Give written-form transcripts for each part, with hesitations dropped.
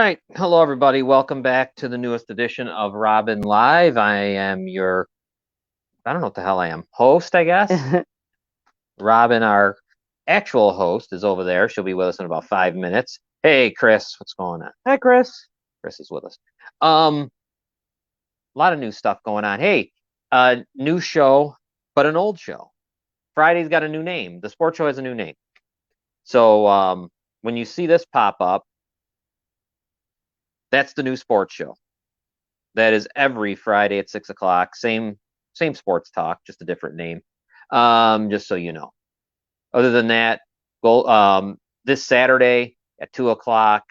right. Hello, everybody. Welcome back to the newest edition of Robin Live. I am your, I don't know what the hell I am, host, I guess. Robin, our actual host, is over there. She'll be with us in about 5 minutes. Hey, Chris, what's going on? Hi, Chris. Chris is with us. A lot of new stuff going on. Hey, new show, but an old show. Friday's got a new name. The sports show has a new name. So when you see this pop up, that's the new sports show. That is every Friday at 6 o'clock. Same sports talk, just a different name. Just so you know. Other than that, go this Saturday at 2 o'clock,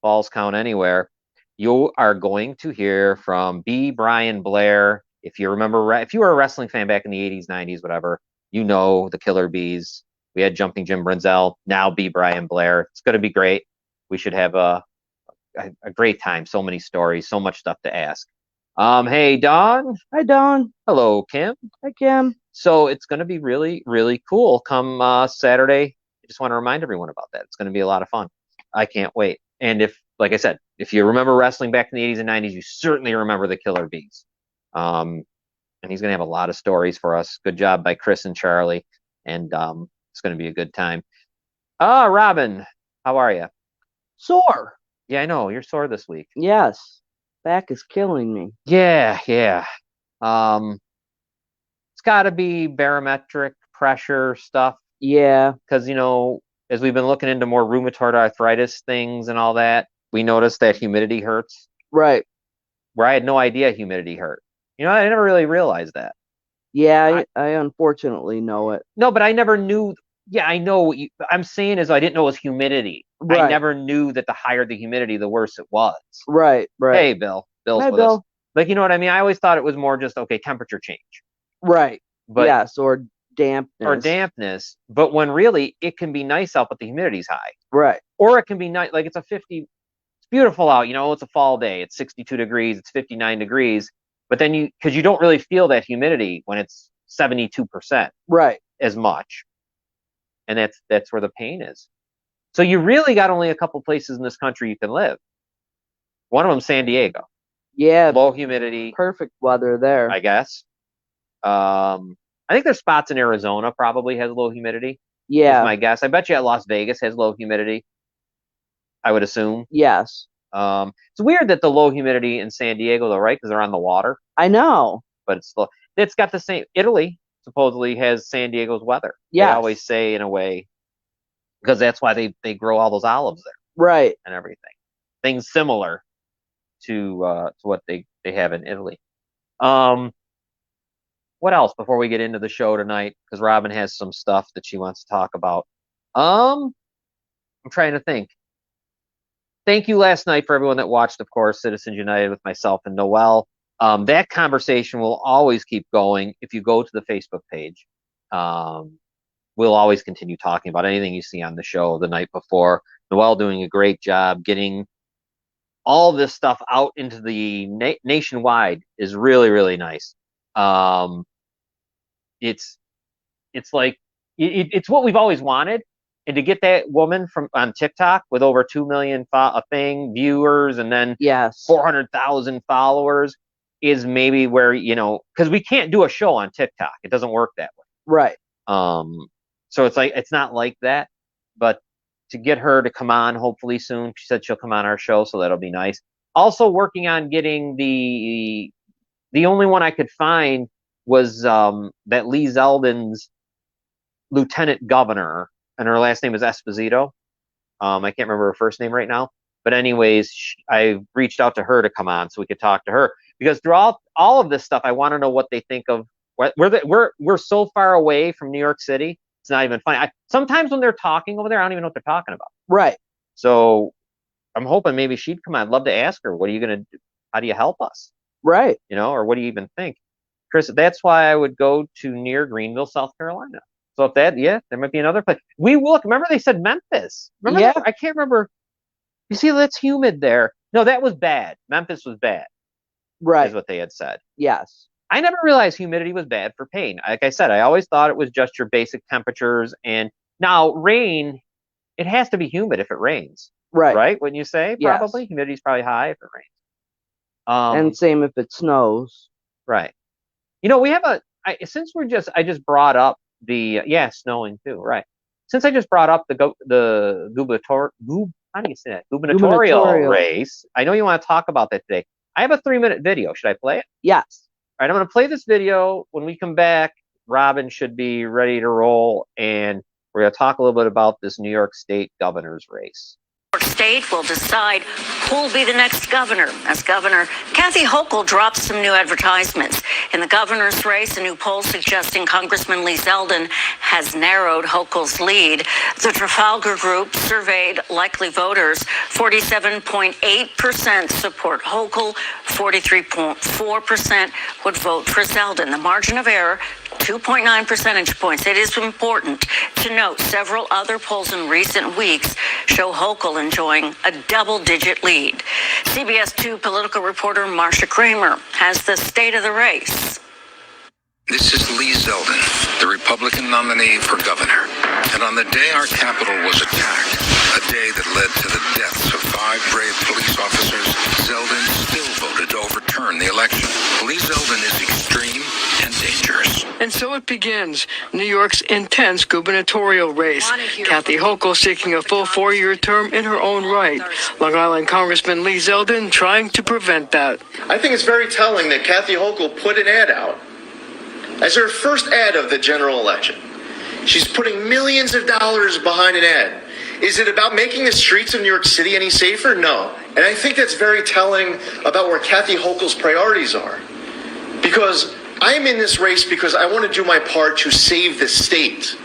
Balls Count Anywhere. You are going to hear from B. Brian Blair. If you remember, if you were a wrestling fan back in the 80s, 90s, whatever, you know the Killer Bees. We had Jumping Jim Brunzell, now B. Brian Blair. It's going to be great. We should have a great time. So many stories, so much stuff to ask. Hey, Dawn. Hi, Dawn. Hello, Kim. Hi, Kim. So it's going to be really, really cool come Saturday. I just want to remind everyone about that. It's going to be a lot of fun. I can't wait. And if, like I said, if you remember wrestling back in the 80s and 90s, you certainly remember the Killer Bees. And he's going to have a lot of stories for us. Good job by Chris and Charlie. And it's going to be a good time. Robin, how are you? Sore. Yeah, I know. You're sore this week. Yes. Back is killing me. Yeah. It's got to be barometric pressure stuff. Yeah. Because, as we've been looking into more rheumatoid arthritis things and all that, we noticed that humidity hurts. Right. Where I had no idea humidity hurt. I never really realized that. Yeah, I unfortunately know it. No, but I never knew. Yeah, I know what I'm saying is I didn't know it was humidity. Right. I never knew that the higher the humidity, the worse it was. Right. Hey, Bill. Bill's Hi, with Bill. us. Like, you know what I mean? I always thought it was more just, okay, temperature change. Right. But yes, or dampness. But when really it can be nice out, but the humidity's high. Right. Or it can be nice, like it's 50, it's beautiful out, it's a fall day, it's 62 degrees, it's 59 degrees, but then because you don't really feel that humidity when it's 72%. Right. As much. And that's where the pain is. So you really got only a couple places in this country you can live. One of them, San Diego. Yeah. Low humidity. Perfect weather there, I guess. I think there's spots in Arizona probably has low humidity. Yeah. Is my guess. I bet you Las Vegas has low humidity. I would assume. Yes. It's weird that the low humidity in San Diego, though, right? Because they're on the water. I know. But it's got the same. Italy supposedly has San Diego's weather. Yeah. They always say in a way, because that's why they grow all those olives there. Right. And everything. Things similar to what they have in Italy. What else before we get into the show tonight? Because Robin has some stuff that she wants to talk about. I'm trying to think. Thank you last night for everyone that watched, of course, Citizens United with myself and Noel. That conversation will always keep going. If you go to the Facebook page, we'll always continue talking about anything you see on the show the night before. Noel doing a great job getting all this stuff out into the nationwide is really, really nice. It's like it's what we've always wanted. And to get that woman on TikTok with over 2 million viewers and then 400,000 followers is maybe where, because we can't do a show on TikTok. It doesn't work that way. Right. So it's not like that. But to get her to come on hopefully soon, she said she'll come on our show, so that'll be nice. Also working on getting the only one I could find was that Lee Zeldin's lieutenant governor, and her last name is Esposito. I can't remember her first name right now. But anyways, I reached out to her to come on so we could talk to her. Because throughout all of this stuff, I want to know what they think of. We're so far away from New York City, it's not even funny. Sometimes when they're talking over there, I don't even know what they're talking about. Right. So I'm hoping maybe she'd come on. I'd love to ask her, what are you going to do? How do you help us? Right. Or what do you even think? Chris, that's why I would go to near Greenville, South Carolina. So if there might be another place. We look. Remember they said Memphis. Remember I can't remember. You see, that's humid there. No, that was bad. Memphis was bad. Right. Is what they had said. Yes. I never realized humidity was bad for pain. Like I said, I always thought it was just your basic temperatures. And now rain, it has to be humid if it rains. Right. right? Wouldn't you say? Yes. Probably. Humidity's probably high if it rains. And same if it snows. Right. You know, we have since I just brought up snowing too, right? Since I just brought up the how do you say that? Gubernatorial race. I know you want to talk about that today. I have a 3-minute video. Should I play it? Yes. All right, I'm going to play this video. When we come back, Robin should be ready to roll, and we're going to talk a little bit about this New York State governor's race. State will decide who will be the next governor. As governor, Kathy Hochul dropped some new advertisements. In the governor's race, a new poll suggesting Congressman Lee Zeldin has narrowed Hochul's lead. The Trafalgar Group surveyed likely voters. 47.8% support Hochul, 43.4% would vote for Zeldin. The margin of error, 2.9 percentage points. It is important to note several other polls in recent weeks show Hochul enjoying a double-digit lead. CBS 2 political reporter Marcia Kramer has the state of the race. This is Lee Zeldin, the Republican nominee for governor. And on the day our capital was attacked, a day that led to the deaths of 5 brave police officers, Zeldin still voted to overturn the election. Lee Zeldin is extreme and dangerous. And so it begins, New York's intense gubernatorial race. Kathy Hochul seeking a full 4-year term in her own right. Long Island Congressman Lee Zeldin trying to prevent that. I think it's very telling that Kathy Hochul put an ad out as her first ad of the general election. She's putting millions of dollars behind an ad. Is it about making the streets of New York City any safer? No. And I think that's very telling about where Kathy Hochul's priorities are. Because I'm in this race because I want to do my part to save the state.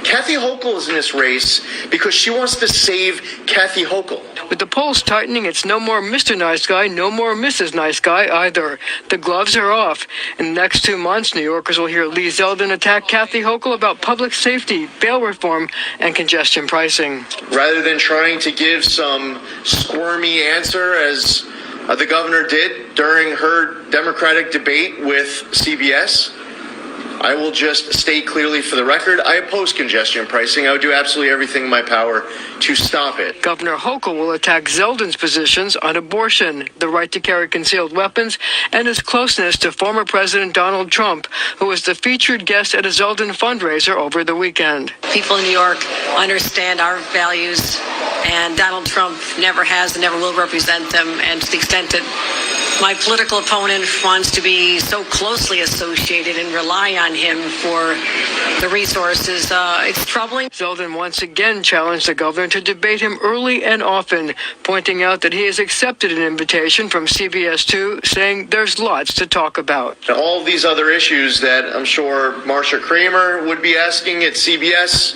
Kathy Hochul is in this race because she wants to save Kathy Hochul. With the polls tightening, it's no more Mr. Nice Guy, no more Mrs. Nice Guy either. The gloves are off. In the next 2 months, New Yorkers will hear Lee Zeldin attack Kathy Hochul about public safety, bail reform, and congestion pricing. Rather than trying to give some squirmy answer as the governor did during her Democratic debate with CBS, I will just state clearly for the record, I oppose congestion pricing. I would do absolutely everything in my power to stop it. Governor Hochul will attack Zeldin's positions on abortion, the right to carry concealed weapons, and his closeness to former President Donald Trump, who was the featured guest at a Zeldin fundraiser over the weekend. People in New York understand our values, and Donald Trump never has and never will represent them. And to the extent that my political opponent wants to be so closely associated and rely on him for the resources, it's troubling. Zeldin once again challenged the governor to debate him early and often, pointing out that he has accepted an invitation from CBS 2, saying there's lots to talk about. And all of these other issues that I'm sure Marcia Kramer would be asking at CBS,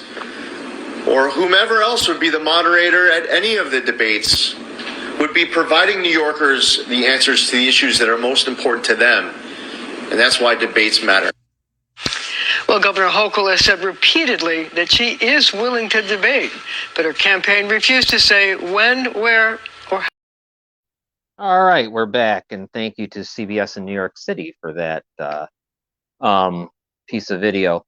or whomever else would be the moderator at any of the debates, would be providing New Yorkers the answers to the issues that are most important to them. And that's why debates matter. Well, Governor Hochul has said repeatedly that she is willing to debate, but her campaign refused to say when, where, or how. All right, we're back, and thank you to CBS in New York City for that piece of video.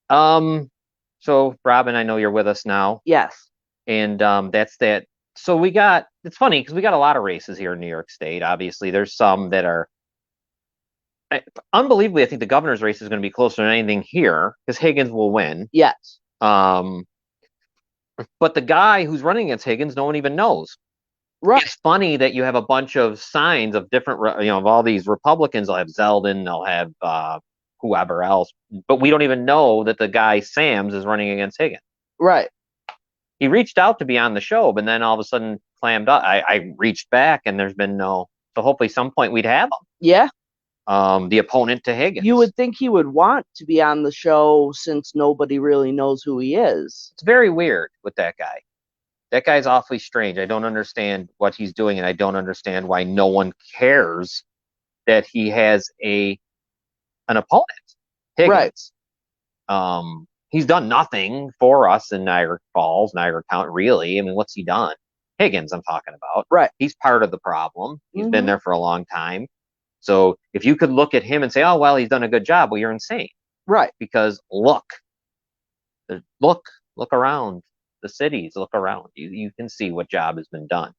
So, Robin, I know you're with us now. Yes. And that's that. So it's funny because we got a lot of races here in New York State. Obviously, there's some that are unbelievably. I think the governor's race is going to be closer than anything here because Higgins will win. Yes. But the guy who's running against Higgins, no one even knows. Right. It's funny that you have a bunch of signs of different, of all these Republicans. They'll have Zeldin, they'll have whoever else, but we don't even know that the guy Sams is running against Higgins. Right. He reached out to be on the show, but then all of a sudden clammed up. I reached back, and there's been no. So hopefully, some point we'd have him. Yeah. The opponent to Higgins. You would think he would want to be on the show since nobody really knows who he is. It's very weird with that guy. That guy's awfully strange. I don't understand what he's doing, and I don't understand why no one cares that he has an opponent. Higgins. Right. He's done nothing for us in Niagara Falls, Niagara County, really. I mean, what's he done? Higgins, I'm talking about. Right. He's part of the problem. He's been there for a long time. So if you could look at him and say, oh, well, he's done a good job, well, you're insane. Right. Because look around. the cities. Look around. You can see what job has been done.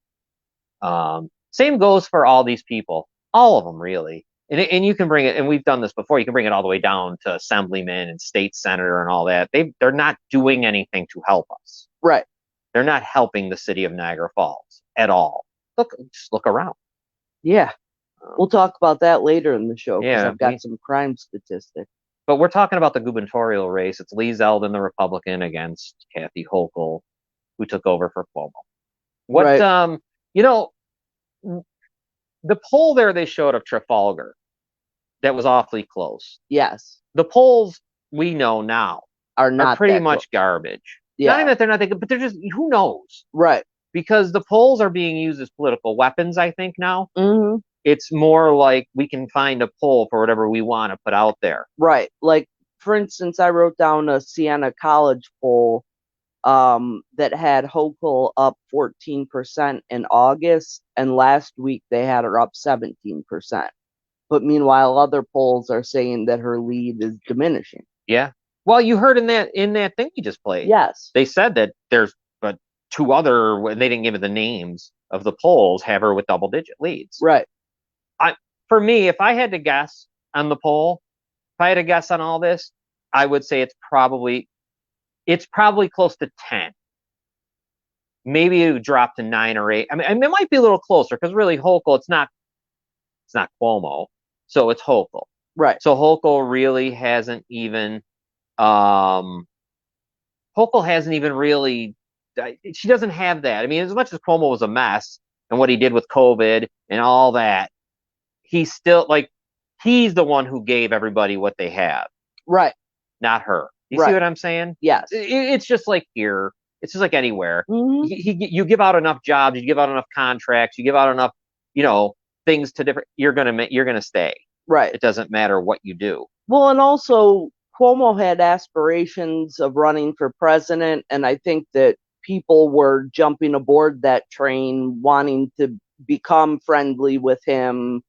Same goes for all these people, all of them really. And you can bring it, and we've done this before. You can bring it all the way down to assemblyman and state senator and all that. They're not doing anything to help us. Right. They're not helping the city of Niagara Falls at all. Just look around. Yeah. We'll talk about that later in the show because Yeah, I've got some crime statistics. But we're talking about the gubernatorial race. It's Lee Zeldin, the Republican, against Kathy Hochul, who took over for Cuomo. What Right. you know, the poll there they showed of Trafalgar, that was awfully close. Yes. The polls we know now Are not pretty that much close. garbage. Yeah. Not even that they're not that good, but they're just, who knows? Right. Because the polls are being used as political weapons, I think, now. Mm-hmm. It's more like we can find a poll for whatever we want to put out there. Right. Like, for instance, I wrote down a Siena College poll that had Hochul up 14% in August, and last week they had her up 17%. But meanwhile, other polls are saying that her lead is diminishing. Yeah. Well, you heard in that thing you just played. Yes. They said that there's but two other, they didn't give it the names of the polls, have her with double-digit leads. Right. For me, if I had to guess on the poll, if I had to guess on all this, I would say it's probably close to 10. Maybe it would drop to 9 or 8. I mean, it might be a little closer because really Hochul, it's not Cuomo, so it's Hochul. Right. So Hochul really hasn't even really, she doesn't have that. I mean, as much as Cuomo was a mess and what he did with COVID and all that, he's still he's the one who gave everybody what they have. Right. Not her. You Right. see what I'm saying? Yes. It's just like here. It's just like anywhere. Mm-hmm. You give out enough jobs, you give out enough contracts, you give out enough, things to different. You're gonna stay. Right. It doesn't matter what you do. Well, and also Cuomo had aspirations of running for president, and I think that people were jumping aboard that train, wanting to become friendly with him,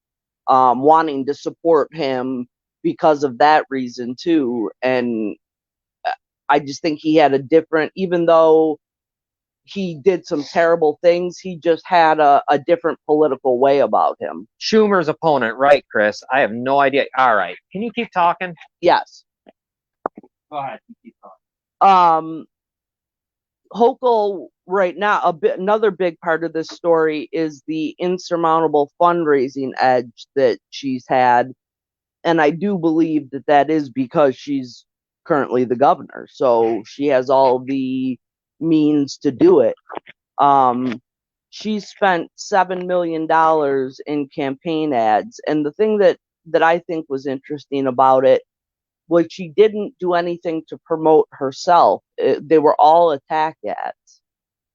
wanting to support him because of that reason too. And I just think he had a different, even though he did some terrible things, he just had a different political way about him. Schumer's opponent, right, Chris? I have no idea. All right. Can you keep talking? Yes. Go ahead. Keep talking. Hochul right now, another big part of this story is the insurmountable fundraising edge that she's had. And I do believe that is because she's currently the governor. So she has all the means to do it. She spent $7 million in campaign ads. And the thing that I think was interesting about it was she didn't do anything to promote herself. They were all attack ads.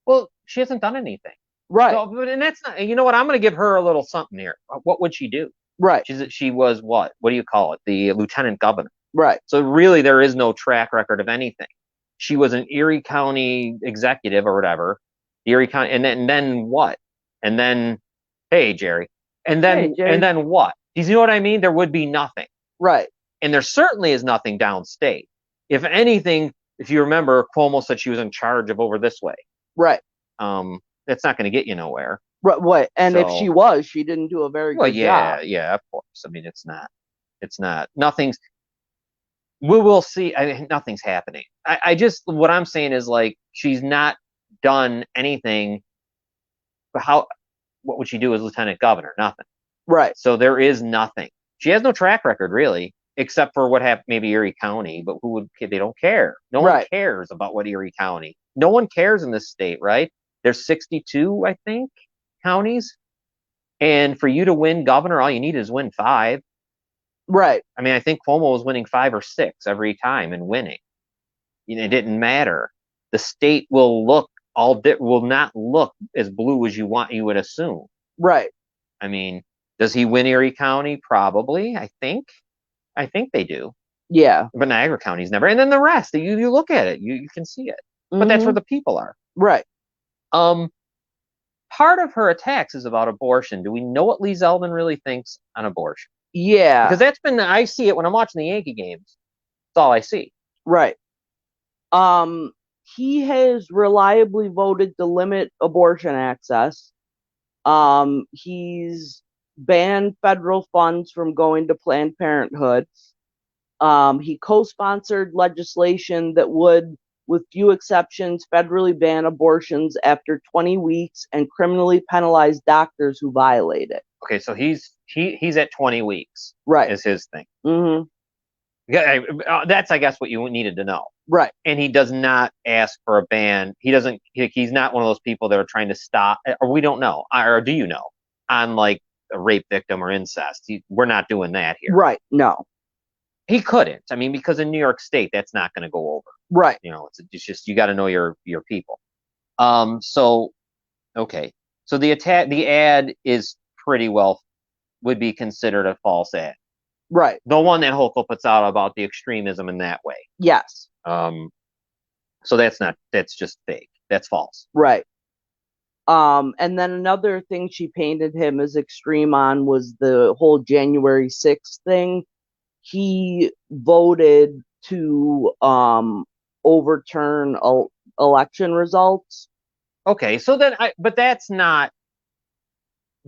Well, she hasn't done anything. Right. So, and that's not, you know what? I'm going to give her a little something here. What would she do? Right. She was what? What do you call it? The lieutenant governor. Right. So really, there is no track record of anything. She was an Erie County executive or whatever. Erie County, and then what? And then, hey Jerry, and then what? Do you know what I mean? There would be nothing. Right. And there certainly is nothing downstate. If anything, if you remember, Cuomo said she was in charge of over this way. Right. That's not going to get you nowhere. Right. And if she was, she didn't do a very good job. Yeah, of course. I mean, it's not. Nothing's. We will see. I mean, nothing's happening. I just, what I'm saying is she's not done anything. What would she do as lieutenant governor? Nothing. Right. So there is nothing. She has no track record really, except for what happened maybe Erie County. But they don't care. No one cares about what Erie County. No one cares in this state, right? There's 62, I think, counties. And for you to win governor, all you need is win 5. Right. I mean, I think Cuomo was winning 5 or 6 every time and winning. It didn't matter. The state will not look as blue as you would assume. Right. I mean, does he win Erie County? Probably. I think they do. Yeah. But Niagara County's never. And then the rest, you look at it, you can see it. But that's where the people are. Right. Part of her attacks is about abortion. Do we know what Lee Zeldin really thinks on abortion? Yeah. Because I see it when I'm watching the Yankee games. That's all I see. Right. he has reliably voted to limit abortion access. He's banned federal funds from going to Planned Parenthood. He co-sponsored legislation that would, with few exceptions, federally ban abortions after 20 weeks and criminally penalize doctors who violate it. Okay, so he's at 20 weeks. Right. Is his thing. Mm-hmm. Yeah, that's, I guess, what you needed to know. Right. And he does not ask for a ban. He's not one of those people that are trying to stop, or we don't know, or do you know, on like a rape victim or incest. We're not doing that here. Right. No. He couldn't. I mean, because in New York State, that's not going to go over. Right. You know, it's just, you got to know your people. So, okay. So the ad is pretty well, would be considered a false ad. Right. The one that Hochul puts out about the extremism in that way. Yes. So that's just fake. That's false. Right. And then another thing she painted him as extreme on was the whole January 6th thing. He voted to overturn election results. Okay, so then but that's not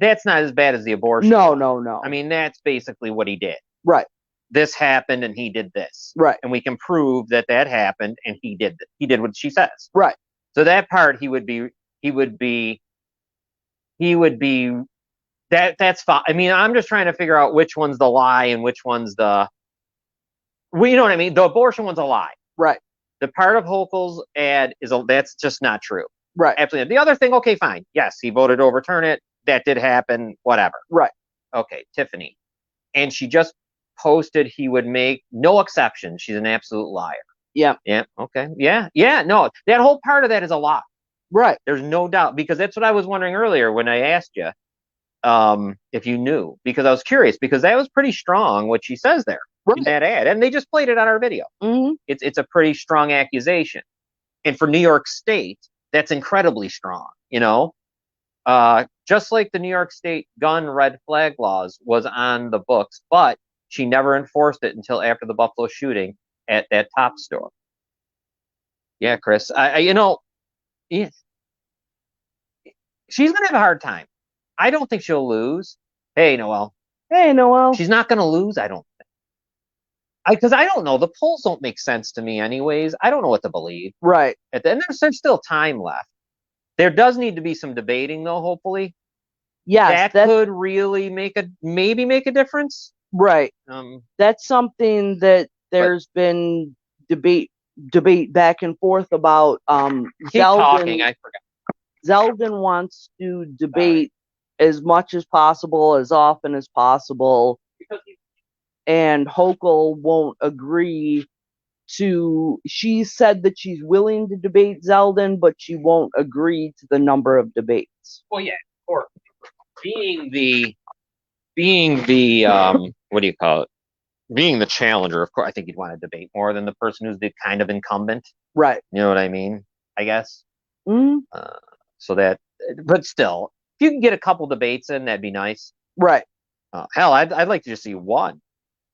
as bad as the abortion. No. I mean, that's basically what he did. Right. This happened and he did this. Right. And we can prove that happened and he did what she says. Right. So that part he would be that's fine. I mean, I'm just trying to figure out which one's the lie and which one's the, well, you know what I mean? The abortion one's a lie. Right. The part of Hochul's ad that's just not true. Right. Absolutely. The other thing, okay, fine. Yes, he voted to overturn it. That did happen. Whatever. Right. Okay, Tiffany. And she just posted he would make no exceptions. She's an absolute liar. Yeah. Yeah. Okay. Yeah. Yeah. No, that whole part of that is a lie. Right. There's no doubt, because that's what I was wondering earlier when I asked you if you knew, because I was curious, because that was pretty strong what she says there in that ad, and they just played it on our video. Mm-hmm. It's a pretty strong accusation, and for New York State, that's incredibly strong. You know, just like the New York State gun red flag laws was on the books, but she never enforced it until after the Buffalo shooting at that Top store. Yeah, Chris, yeah. She's gonna have a hard time. I don't think she'll lose. Hey, Noel. Hey, Noel. She's not gonna lose, I don't think. Because I don't know. The polls don't make sense to me, anyways. I don't know what to believe. Right. And there's still time left. There does need to be some debating, though. Hopefully, yes, that could really maybe make a difference. Right. That's something that there's been debate back and forth about. Keep talking. I forgot. Zeldin wants to debate as much as possible, as often as possible, and Hochul won't agree to. She said that she's willing to debate Zeldin, but she won't agree to the number of debates. Well, yeah, of course. Being the what do you call it? Being the challenger, of course, I think you'd want to debate more than the person who's the kind of incumbent. Right. You know what I mean? I guess. Mm-hmm. So that, but still, if you can get a couple debates in, that'd be nice. Right. Hell, I'd like to just see one.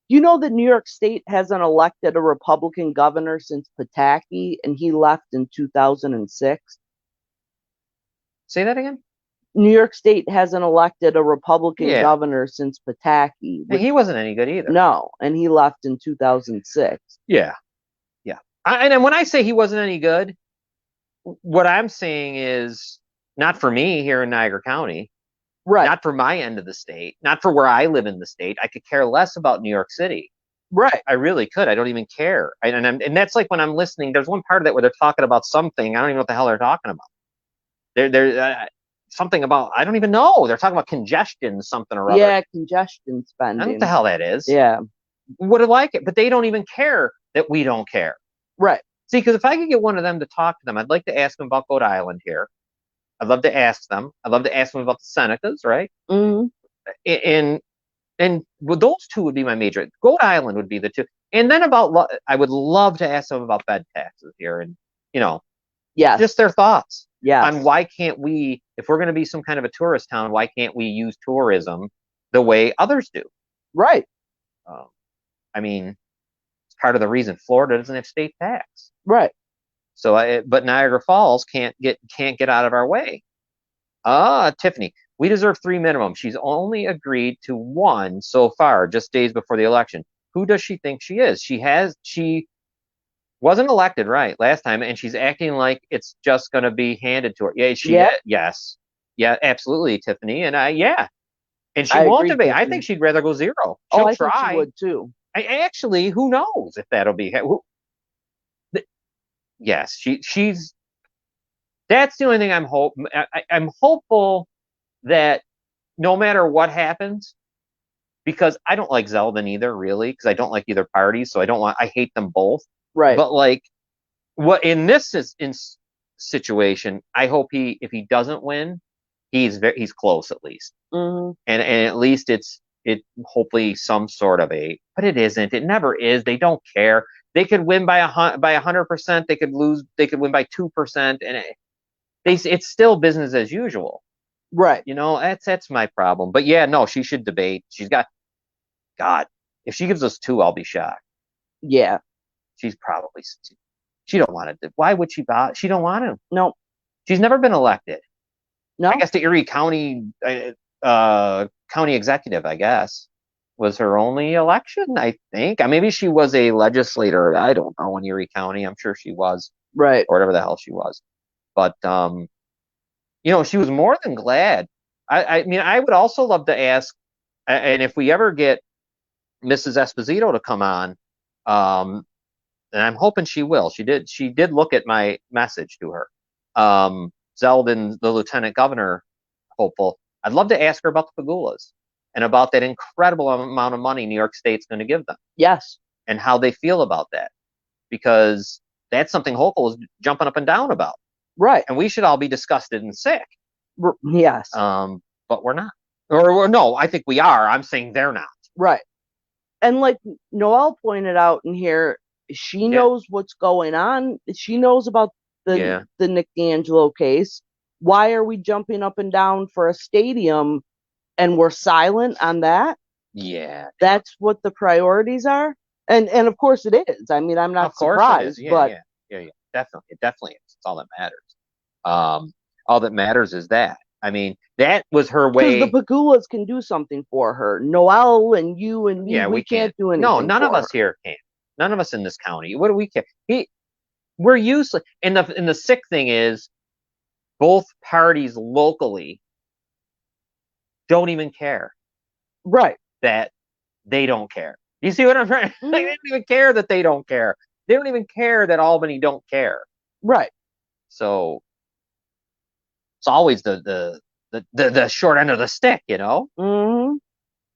You know that New York State hasn't elected a Republican governor since Pataki, and he left in 2006. Say that again? New York State hasn't elected a Republican governor since Pataki. He wasn't any good either. No, and he left in 2006. Yeah. And when I say he wasn't any good, what I'm saying is not for me here in Niagara County. Right. Not for my end of the state. Not for where I live in the state. I could care less about New York City. Right. I really could. I don't even care. And that's like when I'm listening. There's one part of that where they're talking about something. I don't even know what the hell they're talking about. They're something about, I don't even know. They're talking about congestion, something or other. Yeah, congestion spending. I don't know what the hell that is. Yeah. Would have liked it, but they don't even care that we don't care. Right. See, because if I could get one of them to talk to them, I'd like to ask them about Goat Island here. I'd love to ask them. I'd love to ask them about the Senecas, right? Mm-hmm. And well, those two would be my major. Goat Island would be the two. And then I would love to ask them about bed taxes here, and just their thoughts on why can't we, if we're going to be some kind of a tourist town, why can't we use tourism the way others do? Right. I mean, it's part of the reason Florida doesn't have state tax. Right. So but Niagara Falls can't get out of our way. Tiffany, we deserve 3 minimum. She's only agreed to 1 so far, just days before the election. Who does she think she is? She wasn't elected right last time, and she's acting like it's just going to be handed to her. Yes, yeah, absolutely, Tiffany, and and she I won't agree, debate. I Tiffany. think she'd rather go 0. Oh, She'll I think she try. would too. Actually, who knows if that'll be? Yes, she's. That's the only thing I'm hopeful that no matter what happens, because I don't like Zeldin either, really, because I don't like either party, so I hate them both. Right. But like, what in this situation, I hope if he doesn't win, he's close at least, and at least it hopefully some sort of but it isn't. It never is. They don't care. They could win by 100%. They could lose. They could win by 2%, and it's still business as usual. Right. That's my problem. But yeah, no, she should debate. She's got, God, if she gives us 2, I'll be shocked. Yeah. She's probably, she don't want to. Why would she? She don't want to. No. She's never been elected. No. I guess the Erie County county executive, I guess, was her only election, I think. Maybe she was a legislator. I don't know, in Erie County. I'm sure she was. Right. Or whatever the hell she was. But, she was more than glad. I mean, I would also love to ask, and if we ever get Mrs. Esposito to come on, and I'm hoping she will. She did look at my message to her. Zeldin, the lieutenant governor, hopeful. I'd love to ask her about the Pagulas and about that incredible amount of money New York State's going to give them. Yes. And how they feel about that, because that's something Hochul is jumping up and down about. Right. And we should all be disgusted and sick. Yes. But we're not. Or no, I think we are. I'm saying they're not. Right. And like Noelle pointed out in here, she knows what's going on. She knows about the Nick D'Angelo case. Why are we jumping up and down for a stadium and we're silent on that? Yeah. That's what the priorities are. And of course it is. I mean, I'm not surprised. Yeah. Definitely. It definitely is. It's all that matters. All that matters is that. I mean, that was her way. Because the Pagulas can do something for her. Noelle and you and me, we can't do anything. No, none of us here can. None of us in this county. What do we care? We're useless. And the sick thing is, both parties locally don't even care. Right. That they don't care. You see what I'm trying? Mm-hmm. They don't even care that they don't care. They don't even care that Albany don't care. Right. So it's always the short end of the stick, Mm-hmm.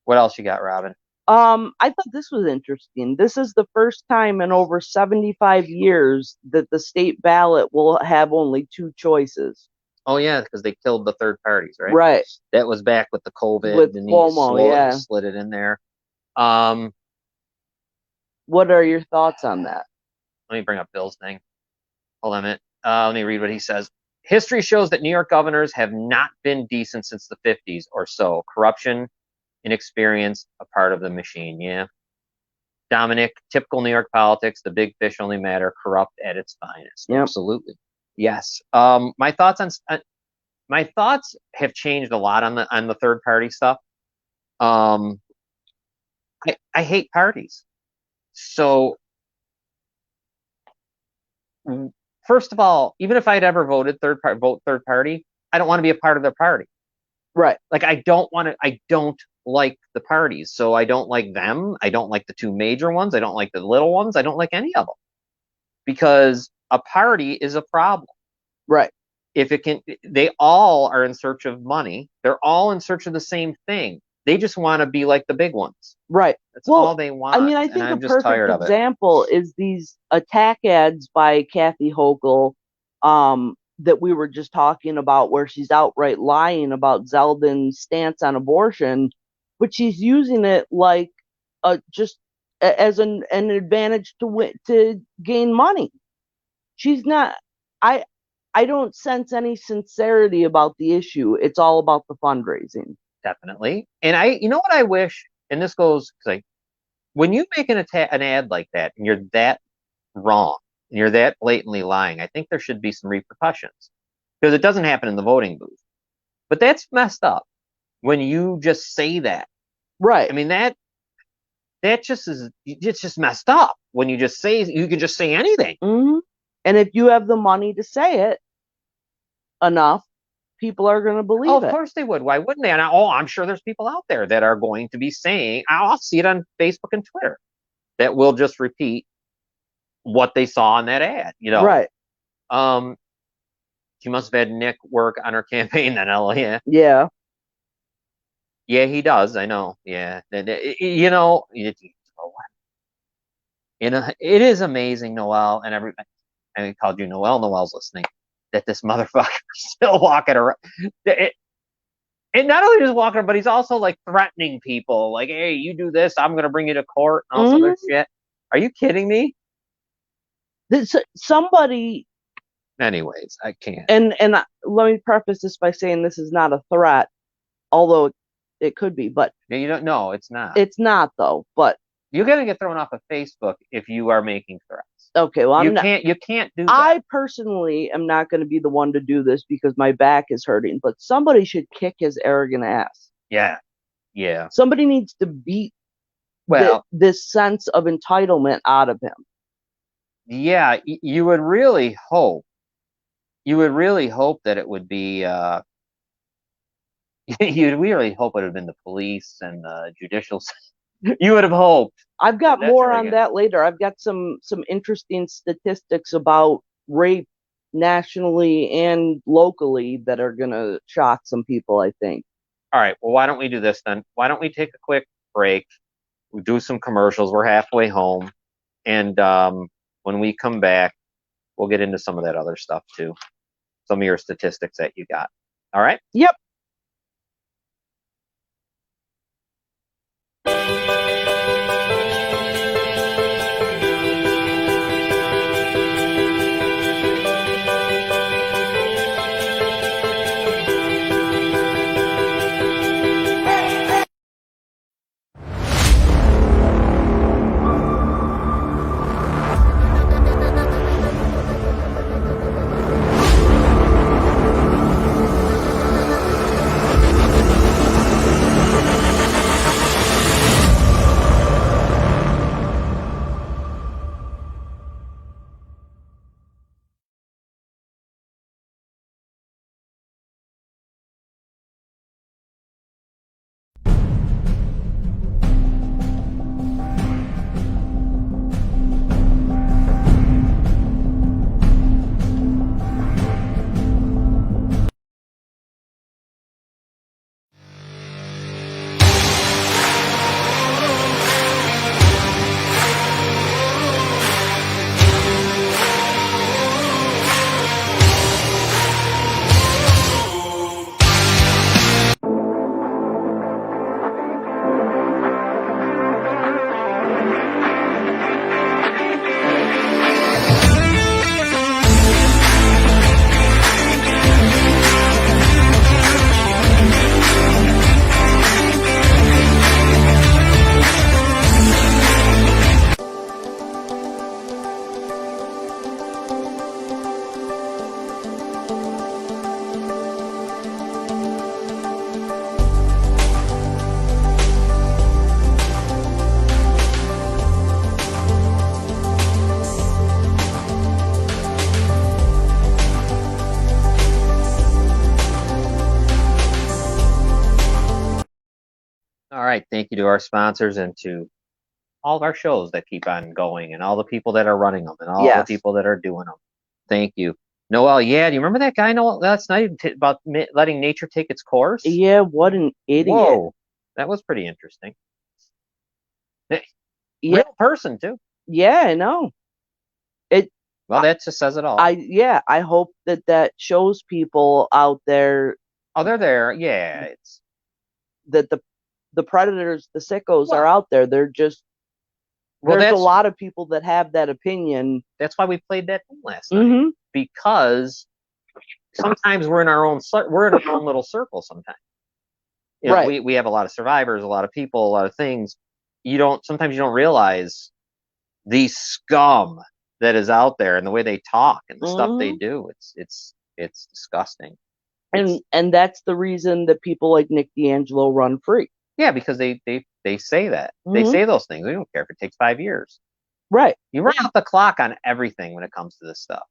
What else you got, Robin? I thought this was interesting. This is the first time in over 75 years that the state ballot will have only 2 choices. Oh yeah, because they killed the third parties, right? Right. That was back with the COVID, with and Cuomo, slid it in there. What are your thoughts on that? Let me bring up Bill's thing. Hold on a minute. Let me read what he says. History shows that New York governors have not been decent since the 50s or so. Corruption, inexperience, a part of the machine. Yeah. Dominic, typical New York politics. The big fish only matter. Corrupt at its finest. Yep. Absolutely. Yes. My thoughts have changed a lot on the third party stuff. I hate parties. So, first of all, even if I'd ever vote third party, I don't want to be a part of their party. Right. Like, I don't like the parties. So I don't like them. I don't like the 2 major ones. I don't like the little ones. I don't like any of them. Because a party is a problem. Right. They all are in search of money. They're all in search of the same thing. They just want to be like the big ones. Right. That's all they want. I mean, I think a perfect example is these attack ads by Kathy Hochul that we were just talking about, where she's outright lying about Zeldin's stance on abortion, but she's using it like just as an advantage to gain money. She's not. I don't sense any sincerity about the issue. It's all about the fundraising. Definitely. And you know what I wish, and this goes, because when you make an ad like that and you're that wrong, and you're that blatantly lying, I think there should be some repercussions, because it doesn't happen in the voting booth. But that's messed up when you just say that. Right. I mean, that just is, it's just messed up when you just say, you can just say anything. Mm-hmm. And if you have the money to say it enough, people are going to believe Oh, of it. course they would. Why wouldn't they? And I'm sure there's people out there that are going to be saying, I'll see it on Facebook and Twitter, that will just repeat what they saw in that ad, Right. She must have had Nick work on her campaign then, yeah. Yeah. Yeah, he does. I know. Yeah. It is amazing, Noel, and everybody. I called you Noel. Noel's listening. That this motherfucker is still walking around. And not only just walking, but he's also like threatening people. Like, hey, you do this, I'm gonna bring you to court and all other shit. Are you kidding me? Somebody. Anyways, I can't. And let me preface this by saying this is not a threat, although it could be. But you don't know. It's not. It's not though. But you're gonna get thrown off of Facebook if you are making threats. Okay, well, you can't do that. I personally am not going to be the one to do this because my back is hurting, but somebody should kick his arrogant ass. Yeah. Somebody needs to beat this sense of entitlement out of him. Yeah, you would really hope. That it would be. You'd really hope it would have been the police and the judicial. You would have hoped. I've got more on that later. I've got some interesting statistics about rape nationally and locally that are going to shock some people, I think. All right. Well, why don't we do this then? Why don't we take a quick break? We do some commercials. We're halfway home. And when we come back, we'll get into some of that other stuff too. Some of your statistics that you got. All right? Yep. All right. Thank you to our sponsors and to all of our shows that keep on going and all the people that are running them and all the people that are doing them. Thank you. Noel, yeah, do you remember that guy, Noel, last night about letting nature take its course? Yeah, what an idiot. Whoa, that was pretty interesting. Real person, too. Yeah, I know. Well, that just says it all. I hope that shows people out there. Oh, they're there. Yeah, it's that the predators, the sickos are out there. They're just there's a lot of people that have that opinion. That's why we played that thing last night, because sometimes we're in our own little circle. Sometimes, we have a lot of survivors, a lot of people, a lot of things. Sometimes you don't realize the scum that is out there, and the way they talk and the stuff they Mhm. do, it's disgusting. And that's the reason that people like Nick D'Angelo run free. Yeah, because they say that. They Mhm. say those things. They don't care if it takes 5 years. Right. You run out the clock on everything when it comes to this stuff.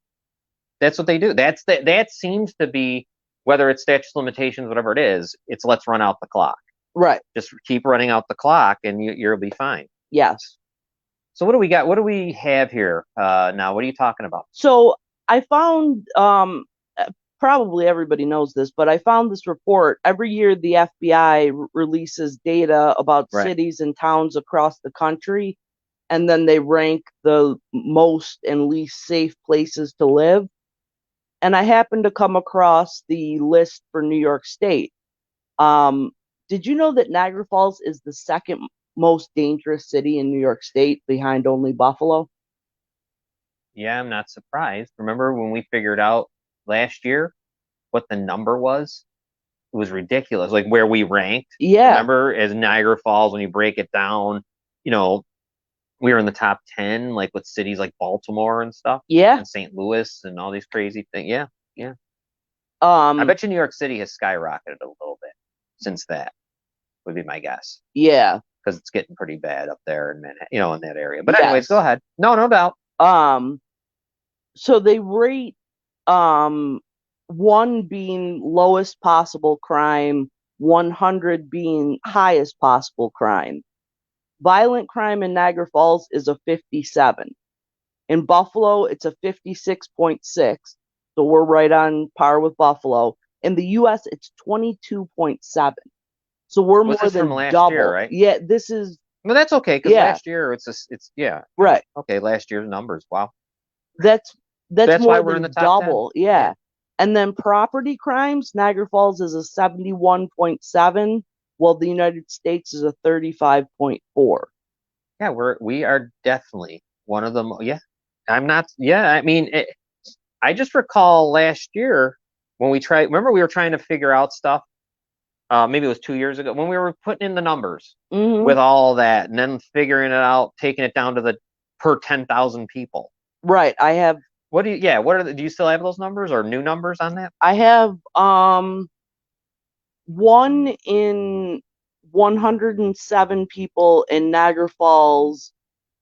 That's what they do. That seems to be, whether it's statute of limitations, whatever it is, it's let's run out the clock. Right. Just keep running out the clock, and you'll be fine. Yes. So what do we got? What do we have here now? What are you talking about? So I found, probably everybody knows this, but I found this report. Every year, the FBI releases data about Right. cities and towns across the country, and then they rank the most and least safe places to live. And I happened to come across the list for New York State. Did you know that Niagara Falls is the second most dangerous city in New York State, behind only Buffalo? Yeah, I'm not surprised. Remember when we figured out last year what the number was? It was ridiculous. Like where we ranked. Yeah. Remember, as Niagara Falls, when you break it down, we were in the top 10, like with cities like Baltimore and stuff. Yeah. And St. Louis and all these crazy things. Yeah, yeah. I bet you New York City has skyrocketed a little bit since that, would be my guess. Yeah. Because it's getting pretty bad up there in Manhattan, in that area. But Yes. anyways, go ahead. No doubt. So they rate 1 being lowest possible crime, 100 being highest possible crime. Violent crime in Niagara Falls is a 57. In Buffalo, it's a 56.6. So we're right on par with Buffalo. In the US, it's 22.7. So we're Was more this than from last double. year, right? Yeah, this is. Well, that's okay, because Yeah. last year it's yeah. Right. Okay, last year's numbers. Wow. That's That's more why we're than in the top 10. double. Yeah. And then property crimes, Niagara Falls is a 71.7, while the United States is a 35.4. Yeah, we are definitely one of them. Yeah, I'm not. Yeah, I mean, I just recall last year when we tried. Remember, we were trying to figure out stuff. Maybe it was 2 years ago when we were putting in the numbers Mhm. with all that, and then figuring it out, taking it down to the per 10,000 people. Right. I have. What do you? Yeah. What are do you still have those numbers or new numbers on that? I have 1 in 107 people in Niagara Falls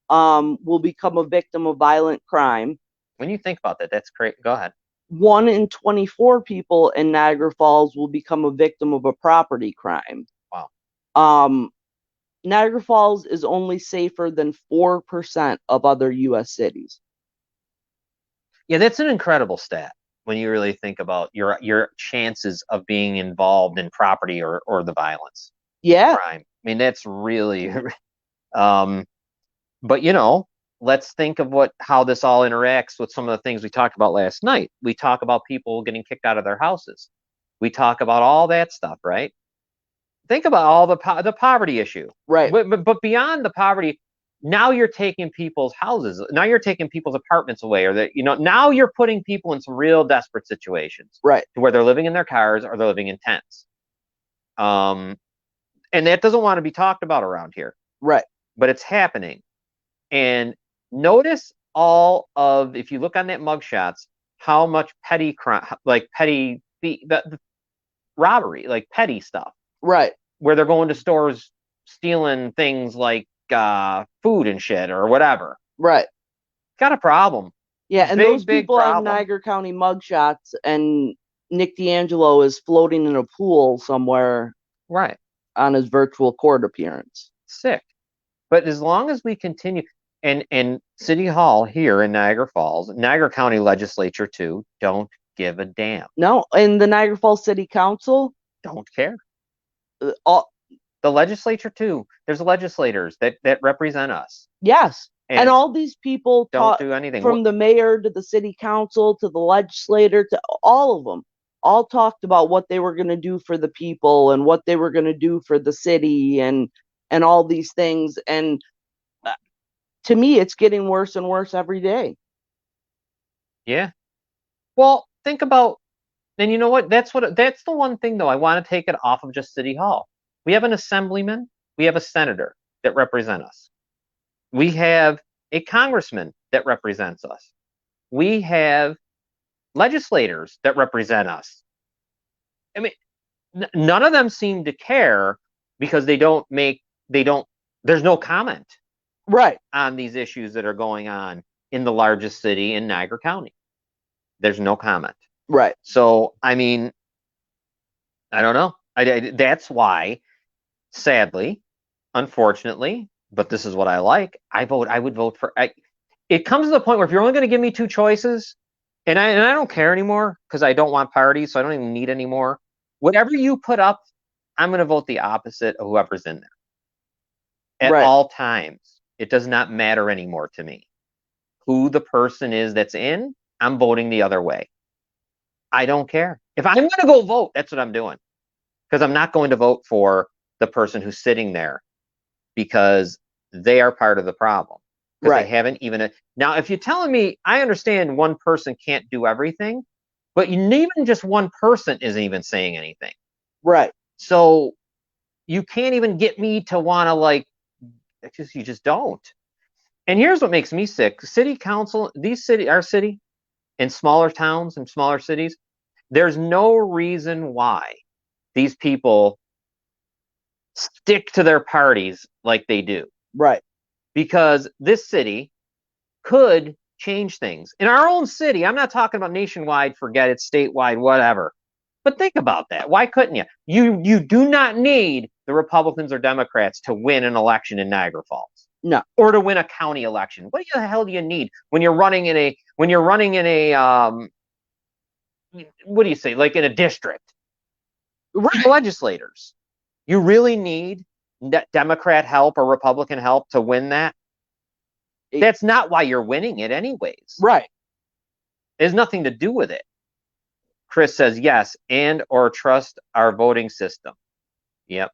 will become a victim of violent crime. When you think about that, that's great. Go ahead. 1 in 24 people in Niagara Falls will become a victim of a property crime. Wow. Niagara Falls is only safer than 4% of other U.S. cities. Yeah, that's an incredible stat when you really think about your chances of being involved in property or the violence. Yeah. Crime. I mean, that's really but let's think of how this all interacts with some of the things we talked about last night. We talk about people getting kicked out of their houses. We talk about all that stuff, right? Think about all the poverty issue. Right. But beyond the poverty, now you're taking people's houses. Now you're taking people's apartments away, or now you're putting people in some real desperate situations. Right. To where they're living in their cars or they're living in tents. And that doesn't want to be talked about around here. Right. But it's happening. And notice if you look on that mugshots, how much petty crime, like petty the robbery, like petty stuff. Right. Where they're going to stores stealing things like food and shit or whatever. Right. Got a problem. Yeah, and big, those people big have Niagara County mugshots, and Nick D'Angelo is floating in a pool somewhere. Right. On his virtual court appearance. Sick. But as long as we continue, and City Hall here in Niagara Falls, Niagara County Legislature too, don't give a damn. No, and the Niagara Falls City Council don't care. The legislature too. There's legislators that represent us. Yes. And all these people don't do anything. From the mayor to the city council to the legislator to all of them, all talked about what they were going to do for the people and what they were going to do for the city and all these things. And to me, it's getting worse and worse every day. Yeah. Well, think about, and you know what? That's the one thing though. I want to take it off of just City Hall. We have an assemblyman. We have a senator that represent us. We have a congressman that represents us. We have legislators that represent us. I mean, none of them seem to care because there's no comment Right. on these issues that are going on in the largest city in Niagara County. There's no comment. Right. So, I mean, I don't know. That's why, sadly, unfortunately, but this is what I like. I would vote for. It comes to the point where if you're only going to give me two choices, and I don't care anymore because I don't want parties, so I don't even need any more. Whatever you put up, I'm going to vote the opposite of whoever's in there at all times. It does not matter anymore to me who the person is that's in. I'm voting the other way. I don't care. If I'm going to go vote, that's what I'm doing. Because I'm not going to vote for the person who's sitting there because they are part of the problem. Because they haven't even. Now, if you're telling me, I understand one person can't do everything, but even just one person isn't even saying anything. Right. So you can't even get me to want to you just don't. And here's what makes me sick. City council, our city, in smaller towns and smaller cities, there's no reason why these people stick to their parties like they do. Right. Because this city could change things. In our own city, I'm not talking about nationwide, forget it, statewide, whatever. But think about that. Why couldn't you? You do not need the Republicans or Democrats to win an election in Niagara Falls. No. Or to win a county election. What the hell do you need when you're running in a what do you say, like in a district? Right. Legislators. You really need Democrat help or Republican help to win that? That's not why you're winning it anyways. Right. It has nothing to do with it. Chris says yes, and or trust our voting system. Yep.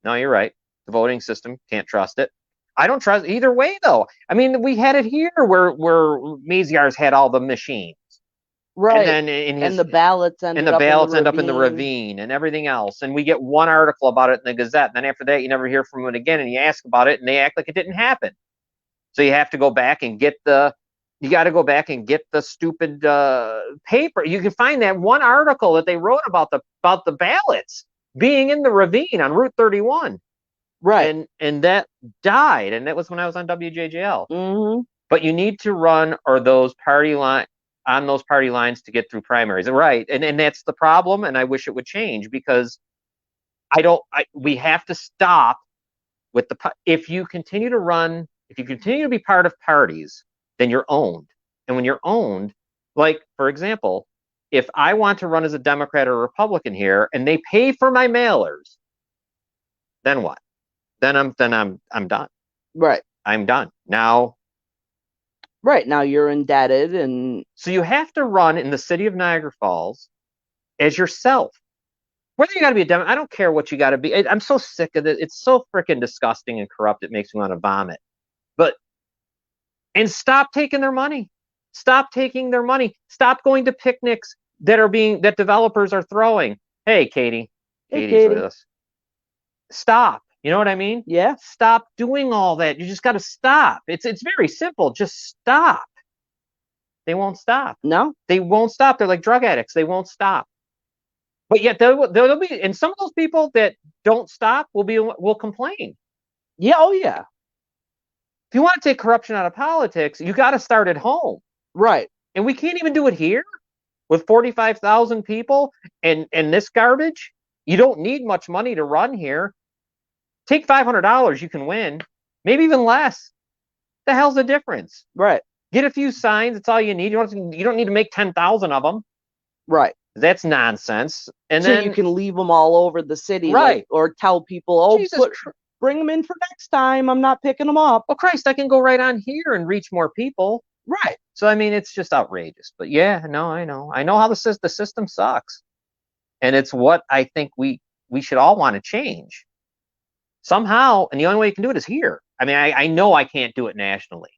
No, you're right. The voting system, can't trust it. I don't trust either way, though. I mean, we had it here where Maziar's had all the machines. Right. And then the ballots end up in the ravine and everything else. And we get one article about it in the Gazette. And then after that, you never hear from it again. And you ask about it and they act like it didn't happen. So you have to go back and get the stupid paper. You can find that one article that they wrote about the ballots being in the ravine on Route 31. Right. And that died. And that was when I was on WJJL. Mm-hmm. But you need to run those party lines to get through primaries. Right. And that's the problem. And I wish it would change because we have to stop with if you continue to be part of parties, then you're owned. And when you're owned, like, for example, if I want to run as a Democrat or a Republican here and they pay for my mailers, then what? Then I'm done. Right. I'm done. Now. Right. Now you're indebted. And so you have to run in the city of Niagara Falls as yourself. Whether you got to be a Democrat, I don't care what you got to be. I'm so sick of it. It's so freaking disgusting and corrupt. It makes me want to vomit. And stop taking their money. Stop taking their money. Stop going to picnics that developers are throwing. Hey, Katie. Katie's with us. Stop. You know what I mean? Yeah. Stop doing all that. You just got to stop. It's very simple. Just stop. They won't stop. No. They won't stop. They're like drug addicts. They won't stop. But yet there'll be, and some of those people that don't stop will complain. Yeah. Oh yeah. If you want to take corruption out of politics, you got to start at home. Right. And we can't even do it here with 45,000 people and this garbage. You don't need much money to run here. Take $500, you can win. Maybe even less. The hell's the difference? Right. Get a few signs. That's all you need. You don't need to make 10,000 of them. Right. That's nonsense. And so then you can leave them all over the city. Right. Or tell people, bring them in for next time. I'm not picking them up. Well, Christ, I can go right on here and reach more people. Right. So, I mean, it's just outrageous. But yeah, no, I know how the system sucks. And it's what I think we should all want to change somehow. And the only way you can do it is here. I mean, I know I can't do it nationally.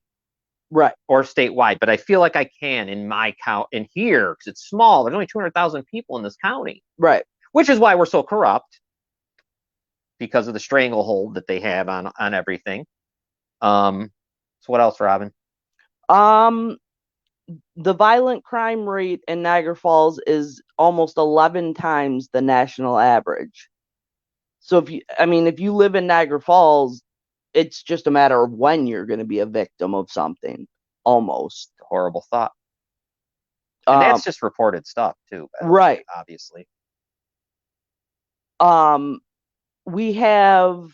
Right. Or statewide, but I feel like I can in my county, in here, because it's small. There's only 200,000 people in this county. Right. Which is why we're so corrupt. Because of the stranglehold that they have on everything. So what else, Robin? The violent crime rate in Niagara Falls is almost 11 times the national average. So if you live in Niagara Falls, it's just a matter of when you're going to be a victim of something, almost. Horrible thought. And that's just reported stuff too, right? Obviously. We have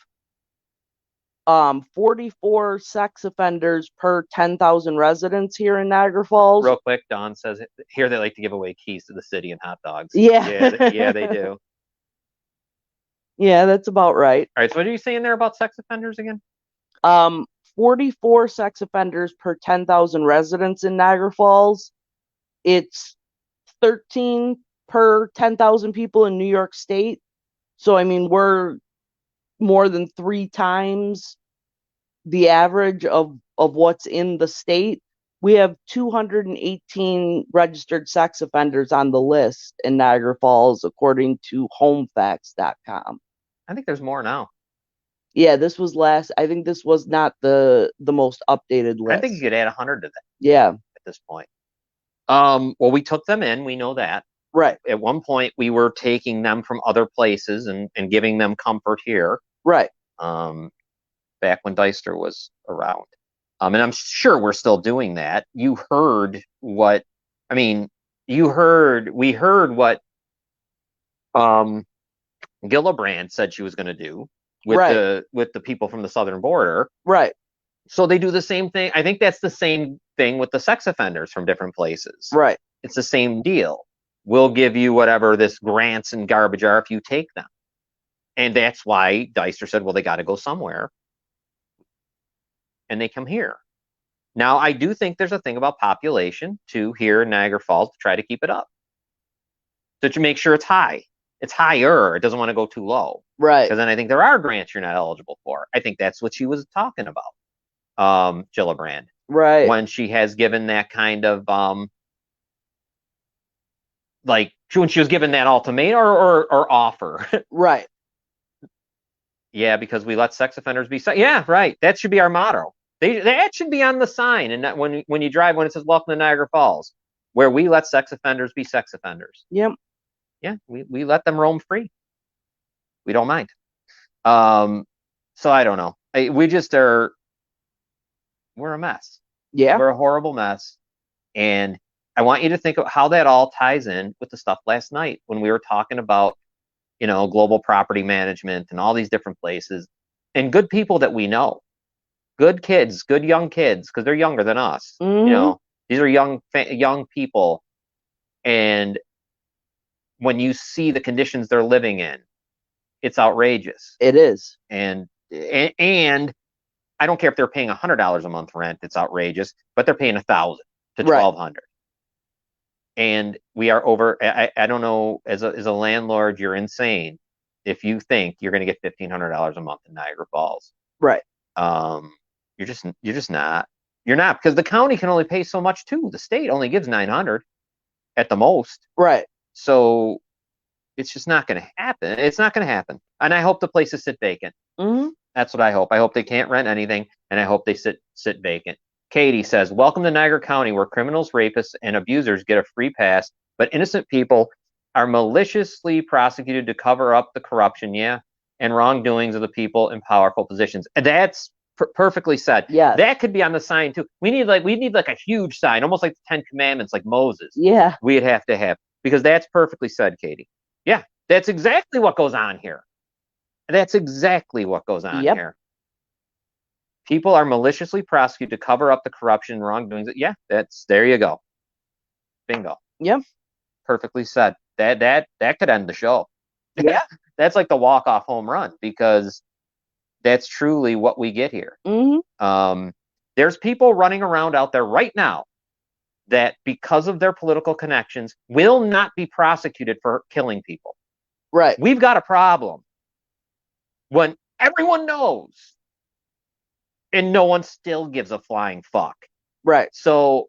44 sex offenders per 10,000 residents here in Niagara Falls. Real quick, Don says here they like to give away keys to the city and hot dogs. Yeah, yeah, they do. Yeah, that's about right. All right, so what are you saying there about sex offenders again? 44 sex offenders per 10,000 residents in Niagara Falls. It's 13 per 10,000 people in New York State. So, I mean, we're more than 3 times the average of what's in the state. We have 218 registered sex offenders on the list in Niagara Falls, according to homefacts.com. I think there's more now. Yeah, this was last. I think this was not the most updated list. I think you could add 100 to that. Yeah. At this point. Well, we took them in. We know that. Right. At one point, we were taking them from other places and giving them comfort here. Right. Back when Deister was around. And I'm sure we're still doing that. We heard what Gillibrand said she was going to do with the people from the southern border. Right. So they do the same thing. I think that's the same thing with the sex offenders from different places. Right. It's the same deal. We'll give you whatever this grants and garbage are if you take them. And that's why Deister said, well, they got to go somewhere. And they come here. Now, I do think there's a thing about population too here in Niagara Falls to try to keep it up. So to make sure it's high. It's higher. It doesn't want to go too low. Right. Because then I think there are grants you're not eligible for. I think that's what she was talking about, Gillibrand. Right. When she has given that kind of, when she was given that ultimatum or offer. Right. Yeah, because we let sex offenders be. Yeah, right. That should be our motto. That should be on the sign. And that when you drive, when it says "Welcome to Niagara Falls," where we let sex offenders be sex offenders. Yep. Yeah, we let them roam free. We don't mind. So I don't know. We just are. We're a mess. Yeah. We're a horrible mess. And I want you to think of how that all ties in with the stuff last night when we were talking about, global property management and all these different places and good people that we know. Good kids, good young kids, because they're younger than us. Mm-hmm. These are young people. And when you see the conditions they're living in, it's outrageous. It is. And I don't care if they're paying $100 a month rent, it's outrageous, but they're paying $1,000 to $1,200. And we are over. I don't know. As a landlord, you're insane if you think you're going to get $1,500 a month in Niagara Falls. Right. You're just not. You're not, because the county can only pay so much too. The state only gives $900 at the most. Right. So it's just not going to happen. It's not going to happen. And I hope the places sit vacant. Mm-hmm. That's what I hope. I hope they can't rent anything, and I hope they sit vacant. Katie says, welcome to Niagara County, where criminals, rapists, and abusers get a free pass, but innocent people are maliciously prosecuted to cover up the corruption, and wrongdoings of the people in powerful positions. And that's perfectly said. Yeah. That could be on the sign, too. We need like a huge sign, almost like the Ten Commandments, like Moses. Yeah. We'd have to have, because that's perfectly said, Katie. Yeah, that's exactly what goes on here. That's exactly what goes on here. People are maliciously prosecuted to cover up the corruption and wrongdoings. Yeah, there you go. Bingo. Yep. Perfectly said. That could end the show. Yeah. That's like the walk-off home run, because that's truly what we get here. Mm-hmm. There's people running around out there right now that, because of their political connections, will not be prosecuted for killing people. Right. We've got a problem when everyone knows and no one still gives a flying fuck. Right. So,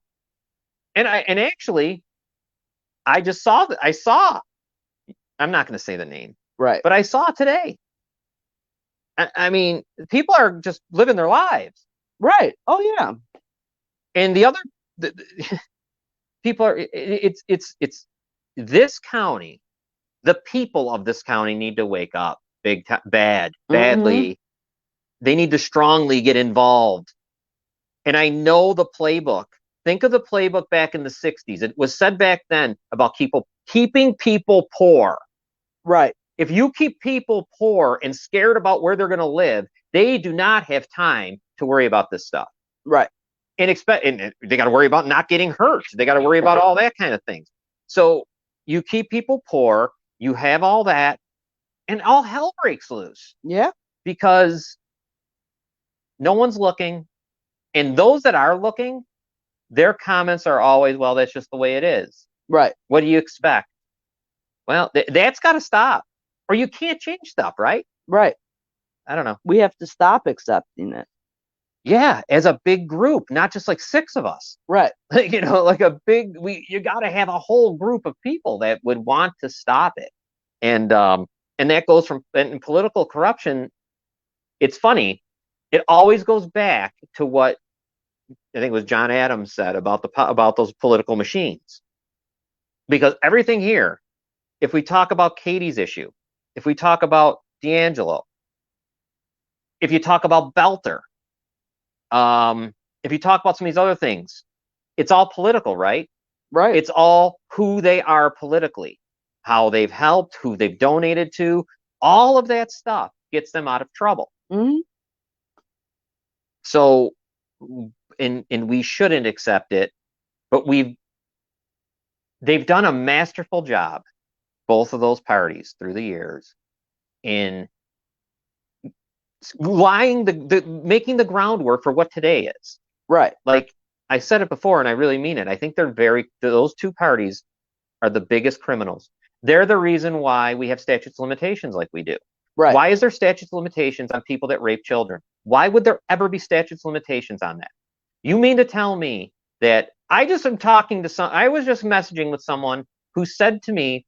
and actually, I just saw that. I'm not going to say the name. Right. But I saw today. I mean, people are just living their lives. Right. Oh, yeah. And the other people are, it's this county, the people of this county need to wake up badly. They need to strongly get involved. And I know the playbook. Think of the playbook back in the 60s. It was said back then about keeping people poor. Right. If you keep people poor and scared about where they're going to live, they do not have time to worry about this stuff. Right. And they got to worry about not getting hurt. They got to worry about all that kind of things. So you keep people poor, you have all that, and all hell breaks loose. Yeah. Because no one's looking. And those that are looking, their comments are always, well, that's just the way it is. Right. What do you expect? Well, that's got to stop, or you can't change stuff, right? Right. I don't know. We have to stop accepting it. Yeah, as a big group, not just like 6 of us. Right. Like you got to have a whole group of people that would want to stop it. And that goes from in political corruption. It's funny. It always goes back to what I think it was John Adams said about those political machines. Because everything here, if we talk about Katie's issue, if we talk about D'Angelo, if you talk about Belter, if you talk about some of these other things, it's all political, right? Right. It's all who they are politically, how they've helped, who they've donated to. All of that stuff gets them out of trouble. So, and we shouldn't accept it, but they've done a masterful job, both of those parties through the years, in making the groundwork for what today is. Right. Like I said it before, and I really mean it. I think those 2 parties are the biggest criminals. They're the reason why we have statutes of limitations like we do. Right. Why is there statutes of limitations on people that rape children? Why would there ever be statutes of limitations on that? You mean to tell me that I was just messaging with someone who said to me,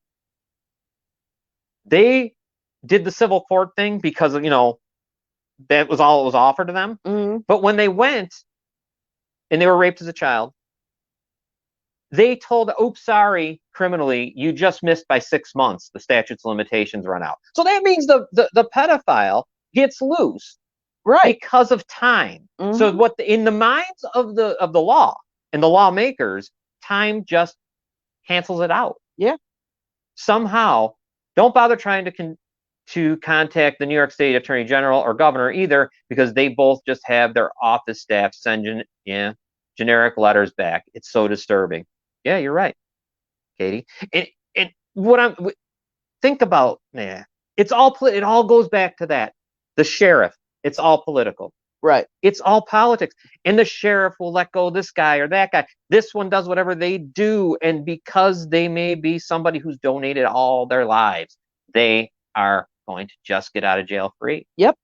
they did the civil court thing because, that was all that was offered to them. But when they went and they were raped as a child, they told, oops, sorry, criminally, you just missed by 6 months. The statutes of limitations run out. So that means the pedophile gets loose, right, because of time. So in the minds of the law and the lawmakers, time just cancels it out. Yeah. Somehow, don't bother trying to contact the New York State Attorney General or Governor either, because they both just have their office staff send generic letters back. It's so disturbing. Yeah, you're right, Katie. And think about, it all goes back to that. The sheriff, it's all political. Right. It's all politics. And the sheriff will let go this guy or that guy. This one does whatever they do. And because they may be somebody who's donated all their lives, they are going to just get out of jail free. Yep.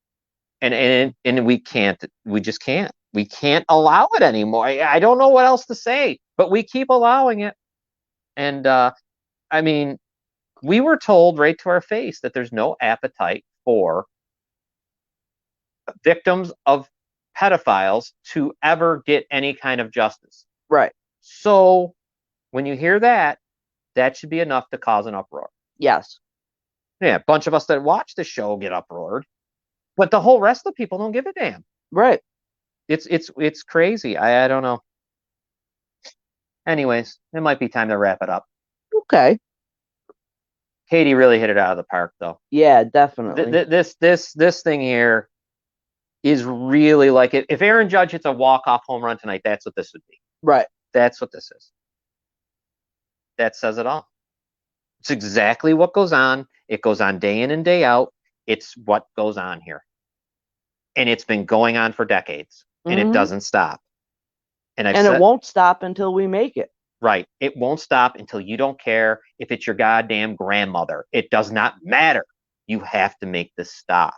And we just can't. We can't allow it anymore. I don't know what else to say, but we keep allowing it. And I mean, we were told right to our face that there's no appetite for victims of pedophiles to ever get any kind of justice. Right. So when you hear that, that should be enough to cause an uproar. Yes. Yeah, a bunch of us that watch the show get uproared, but the whole rest of the people don't give a damn. Right. It's crazy. I don't know. Anyways, it might be time to wrap it up. Okay. Katie really hit it out of the park, though. Yeah, definitely. This thing here is really like it. If Aaron Judge hits a walk-off home run tonight, that's what this would be. Right. That's what this is. That says it all. It's exactly what goes on. It goes on day in and day out. It's what goes on here. And it's been going on for decades. And it doesn't stop. And it won't stop until we make it. Right. It won't stop until you don't care if it's your goddamn grandmother. It does not matter. You have to make this stop.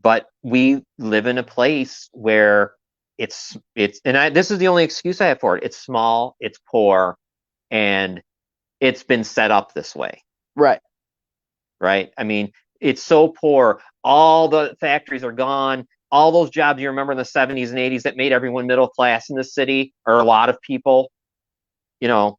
But we live in a place where this is the only excuse I have for it. It's small, it's poor, and it's been set up this way. Right. Right. I mean, it's so poor. All the factories are gone. all those jobs you remember in the 70s and 80s that made everyone middle class in the city, or a lot of people, you know,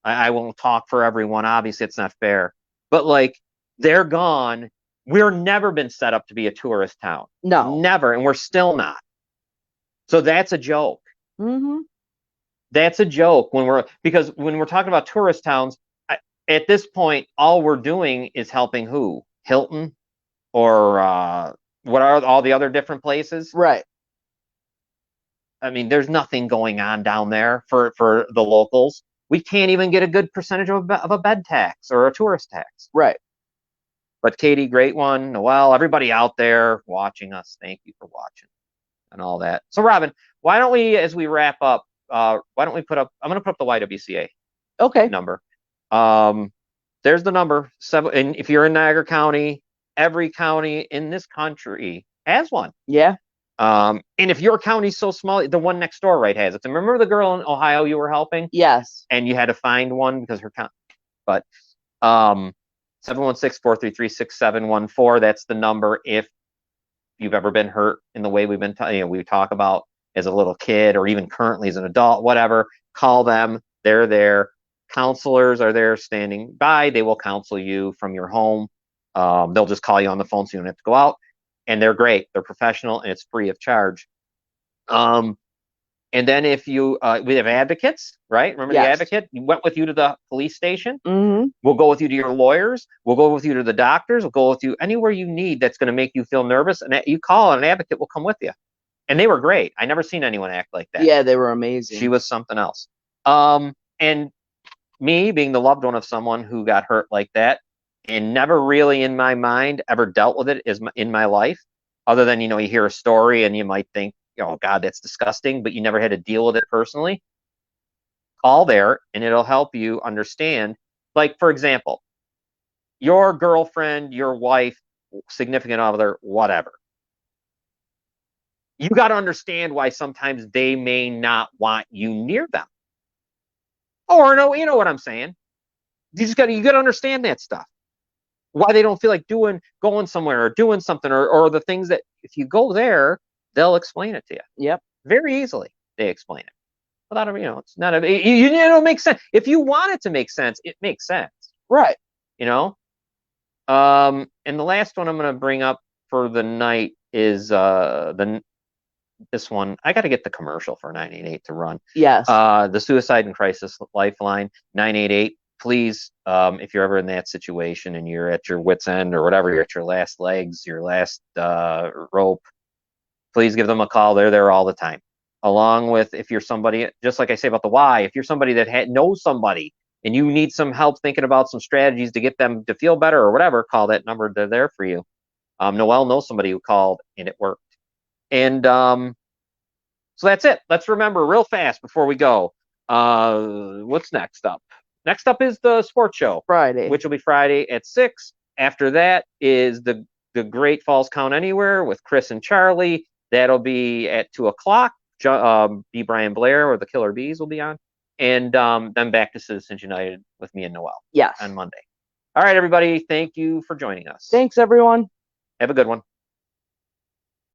I won't talk for everyone. Obviously, it's not fair. But like, they're gone. We're never been set up to be a tourist town. No. Never. And we're still not. So that's a joke. Mm-hmm. That's a joke because when we're talking about tourist towns, at this point, all we're doing is helping who? Hilton or what are all the other different places? Right. I mean, there's nothing going on down there for the locals. We can't even get a good percentage of a bed tax or a tourist tax. Right. But Katie, great one. Noelle, everybody out there watching us, thank you for watching and all that. So, Robin, why don't we, as we wrap up, why don't we put up, I'm going to put up the YWCA number. There's the number. And if you're in Niagara County, every county in this country has one. Yeah. And if your county's so small, the one next door has it. And remember the girl in Ohio you were helping? Yes. And you had to find one because her county. But 716-433-6714. That's the number if you've ever been hurt in the way we've been we talk about as a little kid or even currently as an adult, whatever. Call them. They're there. Counselors are there standing by. They will counsel you from your home. They'll just call you on the phone so you don't have to go out. And they're great. They're professional and it's free of charge. And then if you, we have advocates, right? Remember the advocate? We went with you to the police station. Mm-hmm. We'll go with you to your lawyers. We'll go with you to the doctors. We'll go with you anywhere you need that's going to make you feel nervous. And you call and an advocate will come with you. And they were great. I never seen anyone act like that. Yeah, they were amazing. She was something else. And me being the loved one of someone who got hurt like that and never really in my mind ever dealt with it in my life, other than, you hear a story and you might think, oh God, that's disgusting, but you never had to deal with it personally. Call there and it'll help you understand. Like, for example, your girlfriend, your wife, significant other, whatever. You got to understand why sometimes they may not want you near them. Or no, you know what I'm saying? You got to understand that stuff. Why they don't feel like going somewhere or doing something or the things that if you go there, they'll explain it to you. Yep. Very easily. They explain it. Without it's not it makes sense. If you want it to make sense, it makes sense. Right. And the last one I'm going to bring up for the night is this one. I got to get the commercial for 988 to run. Yes. The Suicide and Crisis Lifeline 988. Please, if you're ever in that situation and you're at your wit's end or whatever, you're at your last legs, your last rope, please give them a call. They're there all the time. Along with, if you're somebody, just like I say about the why, if you're somebody that knows somebody and you need some help thinking about some strategies to get them to feel better or whatever, call that number. They're there for you. Noelle knows somebody who called and it worked. And so that's it. Let's remember real fast before we go. What's next up? Next up is the sports show. Friday. Which will be Friday at 6. After that is the Great Falls Count Anywhere with Chris and Charlie. That'll be at 2:00. B. Brian Blair or the Killer Bees will be on. And then back to Citizens United with me and Noelle. Yes. On Monday. All right, everybody. Thank you for joining us. Thanks, everyone. Have a good one.